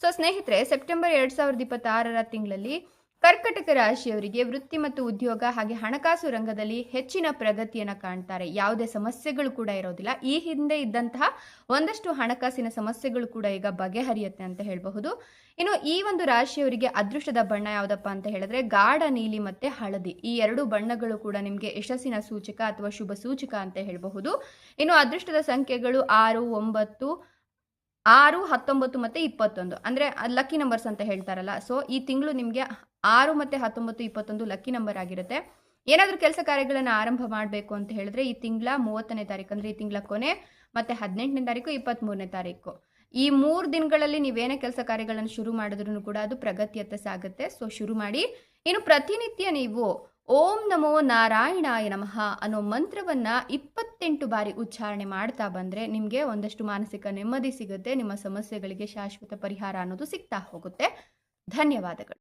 So ಸ್ನೇಹಿತರೆ, September 2026ರ ತಿಂಗಳಲ್ಲಿ ಕರ್ಕಟಕ ರಾಶಿಯವರಿಗೆ ವೃತ್ತಿ ಮತ್ತು ಉದ್ಯೋಗ ಹಾಗೆ ಹಣಕಾಸು ರಂಗದಲ್ಲಿ ಹೆಚ್ಚಿನ ಪ್ರಗತಿಯನ್ನು ಕಾಣ್ತಾರೆ. ಯಾವುದೇ ಸಮಸ್ಯೆಗಳು ಕೂಡ ಇರೋದಿಲ್ಲ. ಈ ಹಿಂದೆ ಇದ್ದಂತಹ ಒಂದಷ್ಟು ಹಣಕಾಸಿನ ಸಮಸ್ಯೆಗಳು ಕೂಡ ಈಗ ಬಗೆಹರಿಯುತ್ತೆ ಅಂತ ಹೇಳಬಹುದು. ಇನ್ನು ಈ ಒಂದು ರಾಶಿಯವರಿಗೆ ಅದೃಷ್ಟದ ಬಣ್ಣ ಯಾವುದಪ್ಪ ಅಂತ ಹೇಳಿದ್ರೆ ಗಾಢ ನೀಲಿ ಮತ್ತೆ ಹಳದಿ. ಈ ಎರಡು ಬಣ್ಣಗಳು ಕೂಡ ನಿಮಗೆ ಯಶಸ್ಸಿನ ಸೂಚಕ ಅಥವಾ ಶುಭ ಸೂಚಕ ಅಂತ ಹೇಳಬಹುದು. ಇನ್ನು ಅದೃಷ್ಟದ ಸಂಖ್ಯೆಗಳು 6, 9, 6, 19 ಮತ್ತೆ 21 ಅಂದ್ರೆ ಲಕ್ಕಿ ನಂಬರ್ಸ್ ಅಂತ ಹೇಳ್ತಾರಲ್ಲ. ಸೊ ಈ ತಿಂಗಳು ನಿಮಗೆ 6 ಮತ್ತೆ 19, 21 ಲಕ್ಕಿ ನಂಬರ್ ಆಗಿರುತ್ತೆ. ಏನಾದರೂ ಕೆಲಸ ಕಾರ್ಯಗಳನ್ನು ಆರಂಭ ಮಾಡಬೇಕು ಅಂತ ಹೇಳಿದ್ರೆ ಈ ತಿಂಗಳ 30ನೇ ತಾರೀಕು ಅಂದ್ರೆ ಈ ತಿಂಗಳ ಕೊನೆ, ಮತ್ತೆ 18ನೇ ತಾರೀಕು, 23ನೇ ತಾರೀಕು ಈ 3 ದಿನಗಳಲ್ಲಿ ನೀವೇನೇ ಕೆಲಸ ಕಾರ್ಯಗಳನ್ನು ಶುರು ಮಾಡಿದ್ರೂ ಕೂಡ ಅದು ಪ್ರಗತಿಯತ್ತ ಸಾಗುತ್ತೆ. ಸೊ ಶುರು ಮಾಡಿ. ಇನ್ನು ಪ್ರತಿನಿತ್ಯ ನೀವು ಓಂ ನಮೋ ನಾರಾಯಣಾಯ ನಮಃ ಅನ್ನೋ ಮಂತ್ರವನ್ನ 28 ಬಾರಿ ಉಚ್ಚಾರಣೆ ಮಾಡ್ತಾ ಬಂದ್ರೆ ನಿಮಗೆ ಒಂದಷ್ಟು ಮಾನಸಿಕ ನೆಮ್ಮದಿ ಸಿಗುತ್ತೆ. ನಿಮ್ಮ ಸಮಸ್ಯೆಗಳಿಗೆ ಶಾಶ್ವತ ಪರಿಹಾರ ಅನ್ನೋದು ಸಿಗ್ತಾ ಹೋಗುತ್ತೆ. ಧನ್ಯವಾದಗಳು.